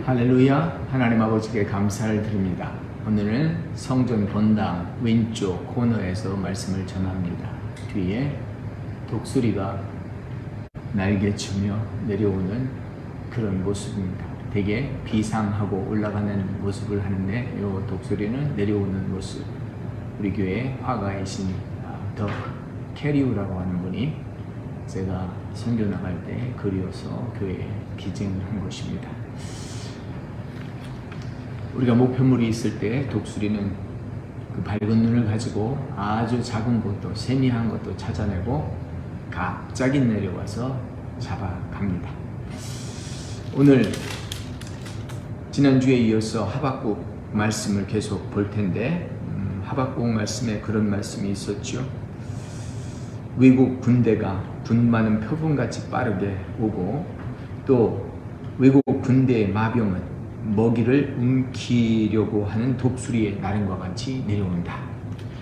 할렐루야. 하나님 아버지께 감사를 드립니다. 오늘은 성전 본당 왼쪽 코너에서 말씀을 전합니다. 뒤에 독수리가 날개치며 내려오는 그런 모습입니다. 되게 비상하고 올라가는 모습을 하는데 이 독수리는 내려오는 모습. 우리 교회 화가의 신 더 캐리우라고 하는 분이 제가 선교 나갈 때 그리워서 교회에 기증을 한 것입니다. 우리가 목표물이 있을 때 독수리는 그 밝은 눈을 가지고 아주 작은 것도 세미한 것도 찾아내고 갑자기 내려와서 잡아갑니다. 오늘 지난주에 이어서 하박국 말씀을 계속 볼 텐데 하박국 말씀에 그런 말씀이 있었죠. 외국 군대가 분 많은 표범같이 빠르게 오고 또 외국 군대의 마병은 먹이를 움키려고 하는 독수리의 나름과 같이 내려온다.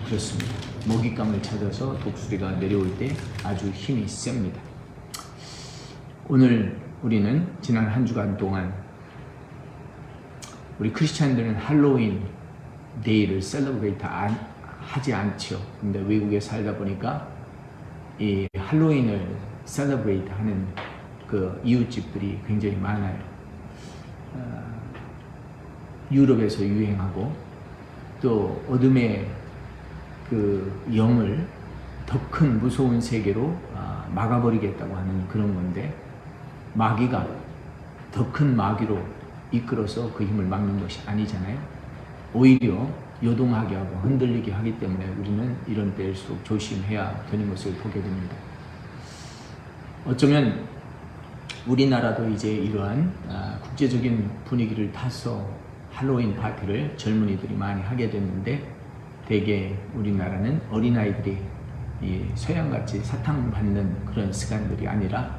그렇습니다. 먹잇감을 찾아서 독수리가 내려올 때 아주 힘이 셉니다. 오늘 우리는 지난 한 주간 동안 우리 크리스찬들은 할로윈 데이를 셀러브레이트 하지 않죠. 근데 외국에 살다 보니까 이 할로윈을 셀러브레이트 하는 그 이웃집들이 굉장히 많아요. 유럽에서 유행하고 또 어둠의 그 영을 더 큰 무서운 세계로 막아버리겠다고 하는 그런 건데 마귀가 더 큰 마귀로 이끌어서 그 힘을 막는 것이 아니잖아요. 오히려 요동하게 하고 흔들리게 하기 때문에 우리는 이런 때일수록 조심해야 되는 것을 보게 됩니다. 어쩌면 우리나라도 이제 이러한 국제적인 분위기를 타서 할로윈 파티를 젊은이들이 많이 하게 됐는데 대개 우리나라는 어린아이들이 이 서양같이 사탕받는 그런 습관들이 아니라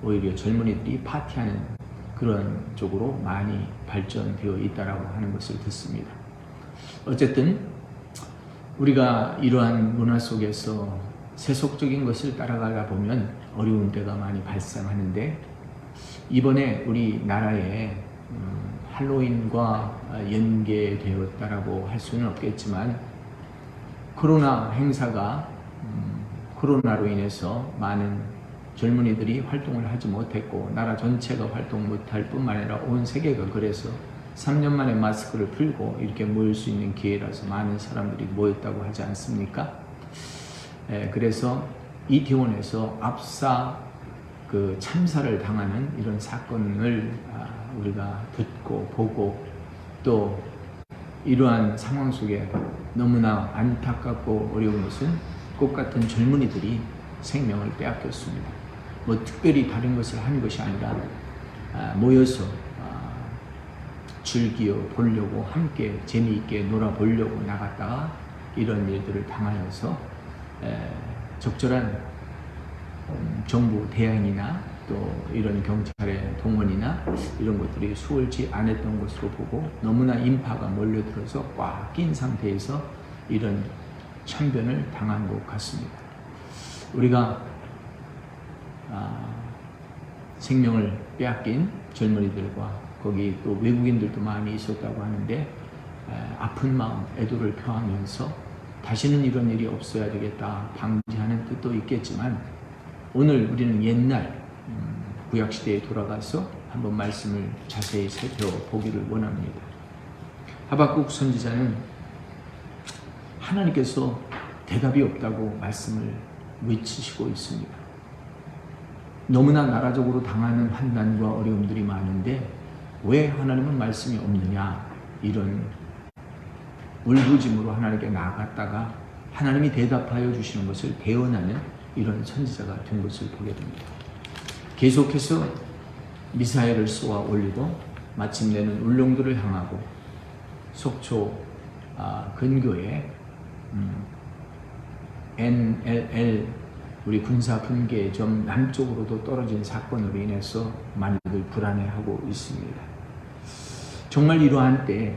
오히려 젊은이들이 파티하는 그런 쪽으로 많이 발전되어 있다라고 하는 것을 듣습니다. 어쨌든 우리가 이러한 문화 속에서 세속적인 것을 따라가다 보면 어려운 때가 많이 발생하는데 이번에 우리나라에 할로윈과 연계되었다라고 할 수는 없겠지만 코로나 행사가 코로나로 인해서 많은 젊은이들이 활동을 하지 못했고 나라 전체가 활동 못할 뿐만 아니라 온 세계가 그래서 3년 만에 마스크를 풀고 이렇게 모일 수 있는 기회라서 많은 사람들이 모였다고 하지 않습니까? 그래서 이태원에서 압사 그 참사를 당하는 이런 사건을 우리가 듣고 보고 또 이러한 상황 속에 너무나 안타깝고 어려운 것은 꽃같은 젊은이들이 생명을 빼앗겼습니다. 뭐 특별히 다른 것을 한 것이 아니라 모여서 즐겨 보려고 함께 재미있게 놀아보려고 나갔다가 이런 일들을 당하여서 적절한 정부 대응이나 또 이런 경찰의 동원이나 이런 것들이 수월치 않았던 것으로 보고 너무나 인파가 몰려들어서 꽉 낀 상태에서 이런 참변을 당한 것 같습니다. 우리가 생명을 빼앗긴 젊은이들과 거기 또 외국인들도 많이 있었다고 하는데 아픈 마음, 애도를 표하면서 다시는 이런 일이 없어야 되겠다 방지하는 뜻도 있겠지만 오늘 우리는 옛날 구약시대에 돌아가서 한번 말씀을 자세히 살펴보기를 원합니다. 하박국 선지자는 하나님께서 대답이 없다고 말씀을 외치시고 있습니다. 너무나 나라적으로 당하는 환난과 어려움들이 많은데 왜 하나님은 말씀이 없느냐 이런 울부짖음으로 하나님께 나아갔다가 하나님이 대답하여 주시는 것을 대언하는 이런 선지자가 된 것을 보게 됩니다. 계속해서 미사일을 쏘아 올리고 마침내는 울릉도를 향하고 속초 근교에 NLL 우리 군사 분계 좀 남쪽으로도 떨어진 사건으로 인해서 많이들 불안해하고 있습니다. 정말 이러한 때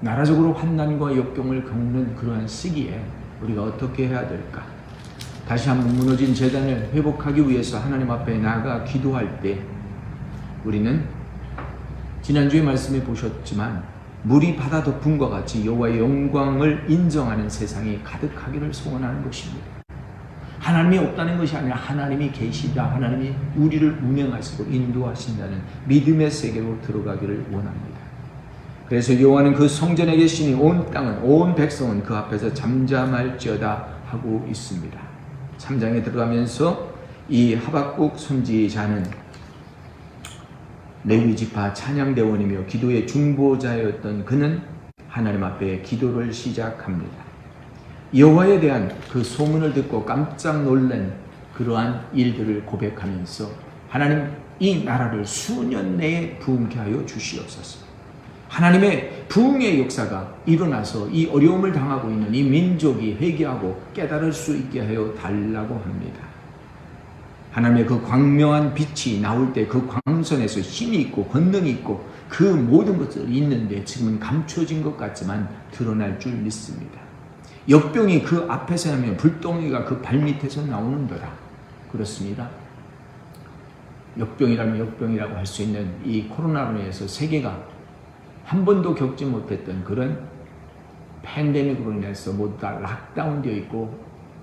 나라적으로 환난과 역경을 겪는 그러한 시기에 우리가 어떻게 해야 될까? 다시 한번 무너진 재단을 회복하기 위해서 하나님 앞에 나아가 기도할 때 우리는 지난주에 말씀해 보셨지만 물이 바다 덮음과 같이 여호와의 영광을 인정하는 세상이 가득하기를 소원하는 것입니다. 하나님이 없다는 것이 아니라 하나님이 계시다, 하나님이 우리를 운행하시고 인도하신다는 믿음의 세계로 들어가기를 원합니다. 그래서 여호와는 그 성전에 계시니 온 땅은, 온 백성은 그 앞에서 잠잠할지어다 하고 있습니다. 3장에 들어가면서 이 하박국 선지자는 레위 지파 찬양대원이며 기도의 중보자였던 그는 하나님 앞에 기도를 시작합니다. 여호와에 대한 그 소문을 듣고 깜짝 놀란 그러한 일들을 고백하면서 하나님, 이 나라를 수년 내에 부흥케 하여 주시옵소서. 하나님의 부흥의 역사가 일어나서 이 어려움을 당하고 있는 이 민족이 회개하고 깨달을 수 있게 하여 달라고 합니다. 하나님의 그 광명한 빛이 나올 때 그 광선에서 힘이 있고 권능이 있고 그 모든 것들이 있는데 지금은 감춰진 것 같지만 드러날 줄 믿습니다. 역병이 그 앞에서 하면 불덩이가 그 발밑에서 나오는도다. 그렇습니다. 역병이라면 역병이라고 할 수 있는 이 코로나로 인해서 세계가 한 번도 겪지 못했던 그런 팬데믹으로 인해서 모두 다 락다운되어 있고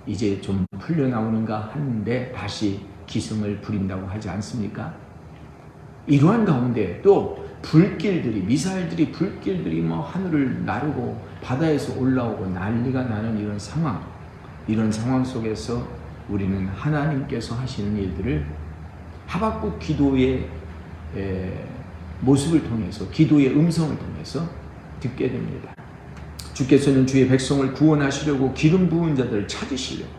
이제 좀 풀려나오는가 하는데 다시 기승을 부린다고 하지 않습니까? 이러한 가운데 또 불길들이, 미사일들이, 불길들이 하늘을 나르고 바다에서 올라오고 난리가 나는 이런 상황 속에서 우리는 하나님께서 하시는 일들을 하박국 기도의 모습을 통해서, 기도의 음성을 통해서 듣게 됩니다. 주께서는 주의 백성을 구원하시려고 기름 부은 자들을 찾으시려고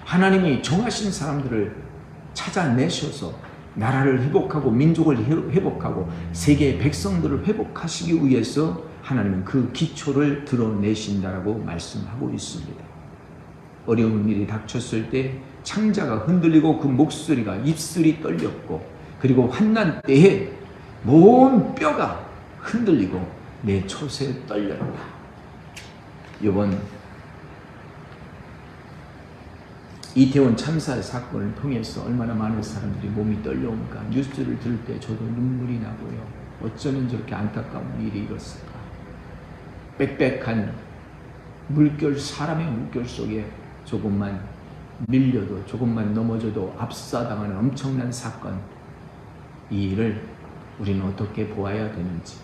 하나님이 정하신 사람들을 찾아내셔서 나라를 회복하고 민족을 회복하고 세계의 백성들을 회복하시기 위해서 하나님은 그 기초를 드러내신다라고 말씀하고 있습니다. 어려운 일이 닥쳤을 때 창자가 흔들리고 그 목소리가 입술이 떨렸고 그리고 환난 때에 온 뼈가 흔들리고 내 촛에 떨렸다. 이번 이태원 참사 사건을 통해서 얼마나 많은 사람들이 몸이 떨려오니까 뉴스를 들을 때 저도 눈물이 나고요. 어쩌면 저렇게 안타까운 일이 일었을까. 빽빽한 물결, 사람의 물결 속에 조금만 밀려도, 조금만 넘어져도 압사당하는 엄청난 사건, 이 일을 우리는 어떻게 보아야 되는지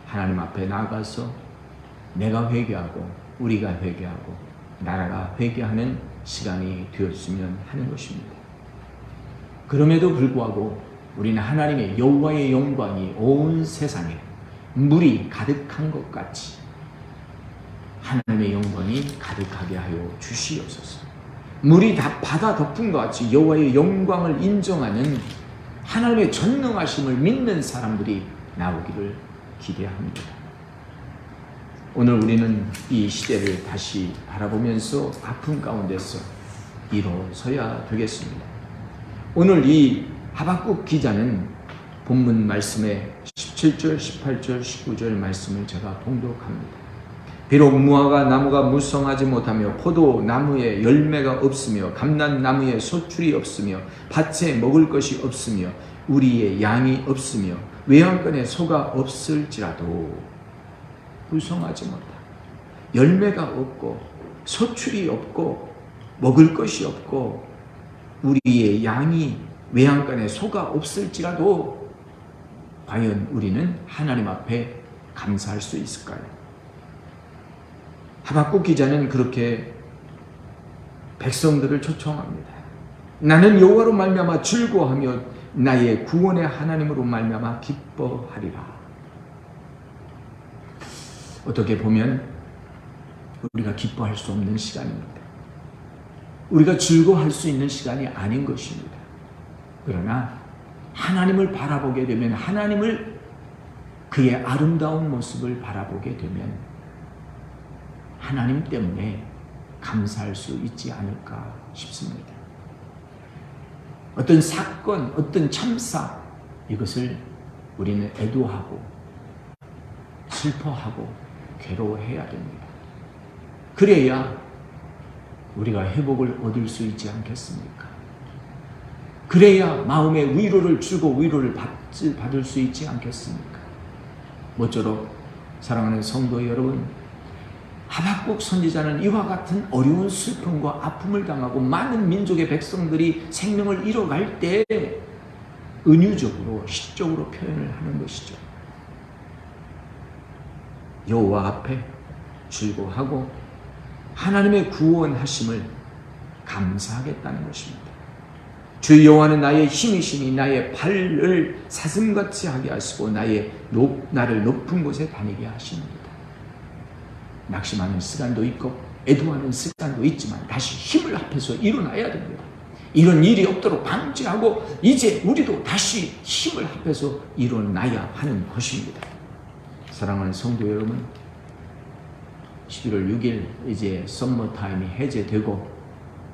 하나님 앞에 나가서 내가 회개하고 우리가 회개하고 나라가 회개하는 시간이 되었으면 하는 것입니다. 그럼에도 불구하고 우리는 하나님의 여호와의 영광이 온 세상에 물이 가득한 것 같이 하나님의 영광이 가득하게 하여 주시옵소서. 물이 다 바다 덮은 것 같이 여호와의 영광을 인정하는 하나님의 전능하심을 믿는 사람들이 나오기를 기대합니다. 오늘 우리는 이 시대를 다시 바라보면서 아픔 가운데서 일어서야 되겠습니다. 오늘 이 하박국 기자는 본문 말씀의 17절, 18절, 19절 말씀을 제가 봉독합니다. 비록 무화과 나무가 무성하지 못하며 포도나무에 열매가 없으며 감람나무에 소출이 없으며 밭에 먹을 것이 없으며 우리의 양이 없으며 외양간에 소가 없을지라도 무성하지 못하 열매가 없고 소출이 없고 먹을 것이 없고 우리의 양이 외양간에 소가 없을지라도 과연 우리는 하나님 앞에 감사할 수 있을까요? 하박국 기자는 그렇게 백성들을 초청합니다. 나는 여호와로 말미암아 즐거워하며 나의 구원의 하나님으로 말미암아 기뻐하리라. 어떻게 보면 우리가 기뻐할 수 없는 시간입니다. 우리가 즐거워할 수 있는 시간이 아닌 것입니다. 그러나 하나님을 바라보게 되면, 하나님을 그의 아름다운 모습을 바라보게 되면 하나님 때문에 감사할 수 있지 않을까 싶습니다. 어떤 사건, 어떤 참사, 이것을 우리는 애도하고 슬퍼하고 괴로워해야 됩니다. 그래야 우리가 회복을 얻을 수 있지 않겠습니까? 그래야 마음의 위로를 주고 위로를 받을 수 있지 않겠습니까? 모쪼록 사랑하는 성도 여러분, 하박국 선지자는 이와 같은 어려운 슬픔과 아픔을 당하고 많은 민족의 백성들이 생명을 잃어갈 때 은유적으로 시적으로 표현을 하는 것이죠. 여호와 앞에 즐거워하고 하나님의 구원하심을 감사하겠다는 것입니다. 주 여호와는 나의 힘이시니 나의 발을 사슴같이 하게 하시고 나를 높은 곳에 다니게 하십니다. 낙심하는 시간도 있고 애도하는 시간도 있지만 다시 힘을 합해서 일어나야 됩니다. 이런 일이 없도록 방지하고 이제 우리도 다시 힘을 합해서 일어나야 하는 것입니다. 사랑하는 성도 여러분, 11월 6일 이제 썸머타임이 해제되고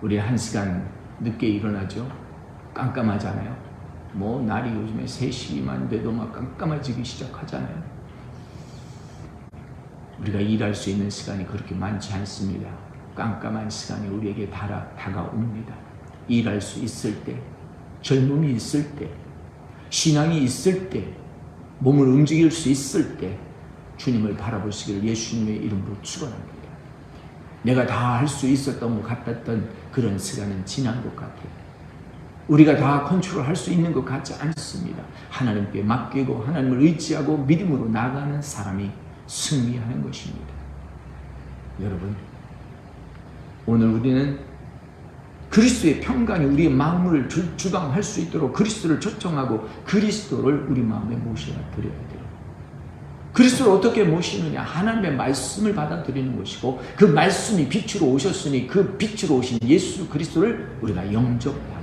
우리 1시간 늦게 일어나죠. 깜깜하잖아요. 날이 요즘에 3시만 돼도 막 깜깜해지기 시작하잖아요. 우리가 일할 수 있는 시간이 그렇게 많지 않습니다. 깜깜한 시간이 우리에게 다가옵니다. 일할 수 있을 때, 젊음이 있을 때, 신앙이 있을 때, 몸을 움직일 수 있을 때 주님을 바라보시기를 예수님의 이름으로 축원합니다. 내가 다 할 수 있었던 것 같았던 그런 시간은 지난 것 같아요. 우리가 다 컨트롤할 수 있는 것 같지 않습니다. 하나님께 맡기고 하나님을 의지하고 믿음으로 나가는 사람이 승리하는 것입니다. 여러분, 오늘 우리는 그리스도의 평강이 우리의 마음을 주강할 수 있도록 그리스도를 초청하고 그리스도를 우리 마음에 모셔 드려야 돼요. 그리스도를 어떻게 모시느냐? 하나님의 말씀을 받아들이는 것이고 그 말씀이 빛으로 오셨으니 그 빛으로 오신 예수 그리스도를 우리가 영접하고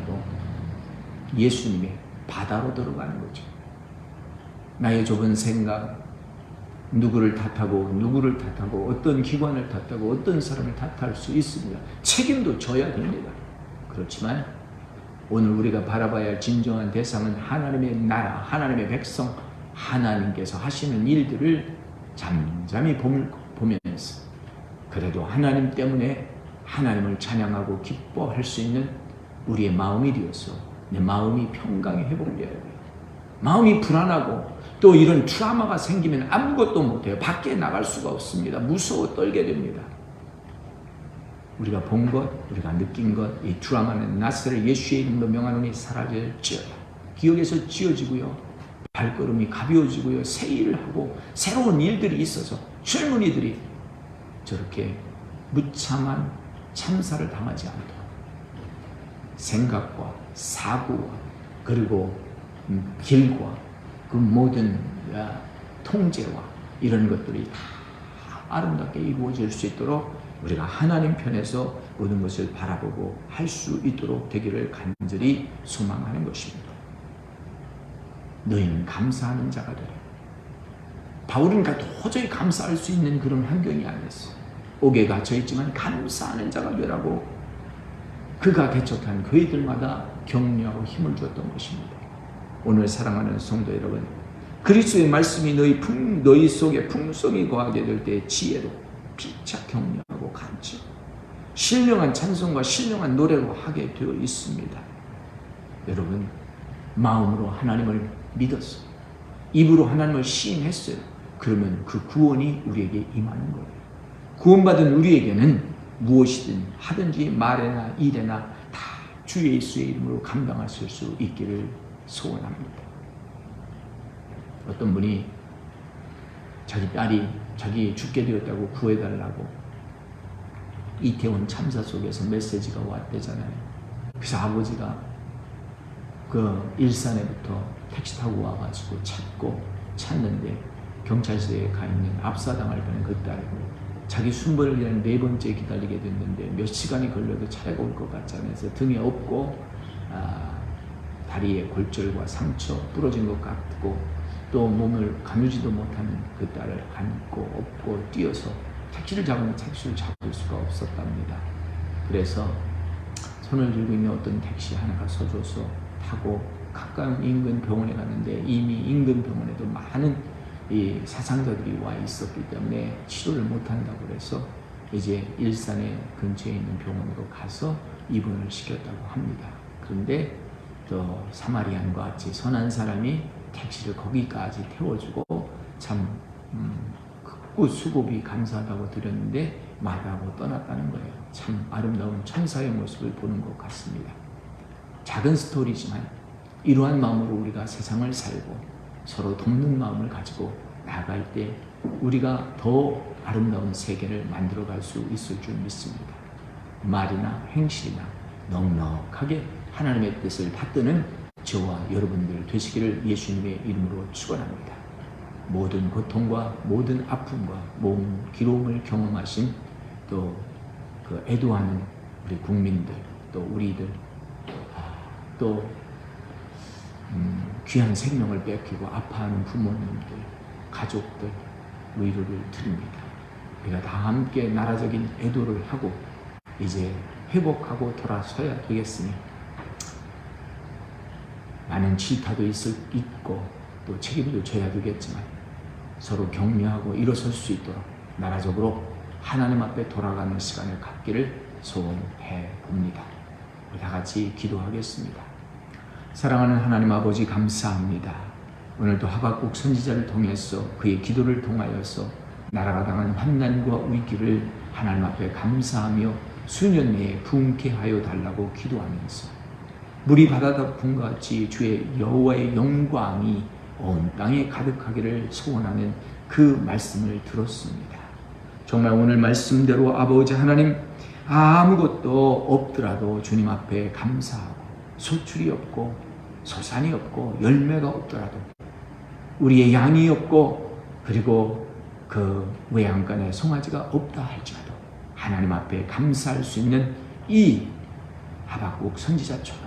예수님의 바다로 들어가는 거죠. 나의 좁은 생각, 누구를 탓하고 어떤 기관을 탓하고 어떤 사람을 탓할 수 있습니다. 책임도 져야 됩니다. 그렇지만 오늘 우리가 바라봐야 할 진정한 대상은 하나님의 나라, 하나님의 백성, 하나님께서 하시는 일들을 잠잠히 보면서 그래도 하나님 때문에 하나님을 찬양하고 기뻐할 수 있는 우리의 마음이 되어서 내 마음이 평강이 회복되어야 돼요. 마음이 불안하고 또 이런 트라우마가 생기면 아무것도 못해요. 밖에 나갈 수가 없습니다. 무서워 떨게 됩니다. 우리가 본 것, 우리가 느낀 것, 이 트라우마는 나스렛 예수의 이름으로 명하노니 사라질지어다. 기억에서 지어지고요. 발걸음이 가벼워지고요. 새 일을 하고 새로운 일들이 있어서 젊은이들이 저렇게 무참한 참사를 당하지 않도록 생각과 사고와 그리고 길과 그 모든 통제와 이런 것들이 다 아름답게 이루어질 수 있도록 우리가 하나님 편에서 모든 것을 바라보고 할 수 있도록 되기를 간절히 소망하는 것입니다. 너희는 감사하는 자가 되라. 바울은 도저히 감사할 수 있는 그런 환경이 아니었어요. 옥에 갇혀있지만 감사하는 자가 되라고 그가 개척한 교회들마다 격려하고 힘을 주었던 것입니다. 오늘 사랑하는 성도 여러분, 그리스도의 말씀이 너희 속에 풍성히 거하게 될 때 지혜로 피차 격려하고 간증, 신령한 찬송과 신령한 노래로 하게 되어 있습니다. 여러분, 마음으로 하나님을 믿었어. 입으로 하나님을 시인했어요. 그러면 그 구원이 우리에게 임하는 거예요. 구원받은 우리에게는 무엇이든 하든지 말에나 일에나 다 주 예수의 이름으로 감당하실 수 있기를 소원합니다. 어떤 분이 자기 딸이 자기 죽게 되었다고 구해달라고 이태원 참사 속에서 메시지가 왔대잖아요. 그래서 아버지가 그 일산에부터 택시 타고 와가지고 찾는데 경찰서에 가 있는 압사당할 뻔한 그 딸이고 자기 순번을 위한 4번째 기다리게 됐는데 몇 시간이 걸려도 차례가 올 것 같지 않아서 등에 업고 다리에 골절과 상처 부러진 것 같고 또 몸을 가누지도 못하는 그 딸을 안고 업고 뛰어서 택시를 잡으면 택시를 잡을 수가 없었답니다. 그래서 손을 들고 있는 어떤 택시 하나가 서줘서 타고 가까운 인근 병원에 갔는데 이미 인근 병원에도 많은 이 사상자들이 와 있었기 때문에 치료를 못한다고 그래서 이제 일산에 근처에 있는 병원으로 가서 입원을 시켰다고 합니다. 그런데 또 사마리안과 같이 선한 사람이 택시를 거기까지 태워주고 참 극구 수고비 감사하다고 드렸는데 마다하고 떠났다는 거예요. 참 아름다운 천사의 모습을 보는 것 같습니다. 작은 스토리지만 이러한 마음으로 우리가 세상을 살고 서로 돕는 마음을 가지고 나아갈 때 우리가 더 아름다운 세계를 만들어갈 수 있을 줄 믿습니다. 말이나 행실이나 넉넉하게 하나님의 뜻을 받드는 저와 여러분들 되시기를 예수님의 이름으로 축원합니다. 모든 고통과 모든 아픔과 모든 기로움을 경험하신 또 그 애도하는 우리 국민들, 또 우리들, 또 귀한 생명을 뺏기고 아파하는 부모님들, 가족들 위로를 드립니다. 우리가 다 함께 나라적인 애도를 하고 이제 회복하고 돌아서야 되겠으니 많은 질타도 있고 또 책임도 져야 되겠지만 서로 격려하고 일어설 수 있도록 나라적으로 하나님 앞에 돌아가는 시간을 갖기를 소원해 봅니다. 우리 다 같이 기도하겠습니다. 사랑하는 하나님 아버지 감사합니다. 오늘도 하박국 선지자를 통해서 그의 기도를 통하여서 나라가 당한 환난과 위기를 하나님 앞에 감사하며 수년 내에 부흥케 하여 달라고 기도하면서 물이 바다 덮음과 같이 주의 여호와의 영광이 온 땅에 가득하기를 소원하는 그 말씀을 들었습니다. 정말 오늘 말씀대로 아버지 하나님 아무것도 없더라도 주님 앞에 감사하고 소출이 없고 소산이 없고 열매가 없더라도 우리의 양이 없고 그리고 그 외양간에 송아지가 없다 할지라도 하나님 앞에 감사할 수 있는 이 하박국 선지자처럼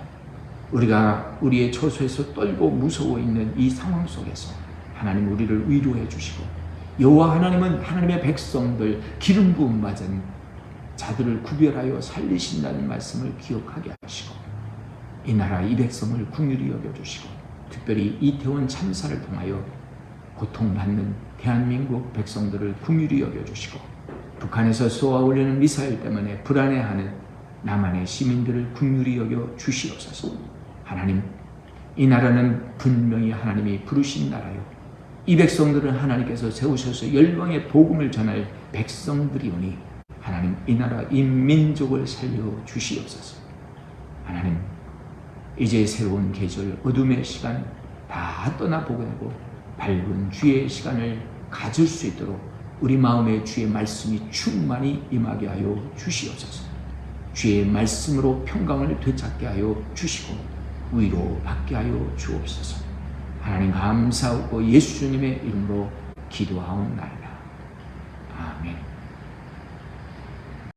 우리가 우리의 처소에서 떨고 무서워 있는 이 상황 속에서 하나님 우리를 위로해 주시고 여호와 하나님은 하나님의 백성들 기름 부음 맞은 자들을 구별하여 살리신다는 말씀을 기억하게 하시고 이 나라 이 백성을 긍휼히 여겨주시고 특별히 이태원 참사를 통하여 고통받는 대한민국 백성들을 긍휼히 여겨주시고 북한에서 쏘아올리는 미사일 때문에 불안해하는 남한의 시민들을 긍휼히 여겨 주시옵소서. 하나님, 이 나라는 분명히 하나님이 부르신 나라요 이 백성들은 하나님께서 세우셔서 열방의 복음을 전할 백성들이오니 하나님 이 나라 이 민족을 살려 주시옵소서. 하나님 이제 새로운 계절 어둠의 시간 다 떠나보내고 밝은 주의 시간을 가질 수 있도록 우리 마음에 주의 말씀이 충만히 임하게 하여 주시옵소서. 주의 말씀으로 평강을 되찾게 하여 주시고 위로받게 하여 주옵소서. 하나님 감사하고 예수님의 이름으로 기도하옵나이다.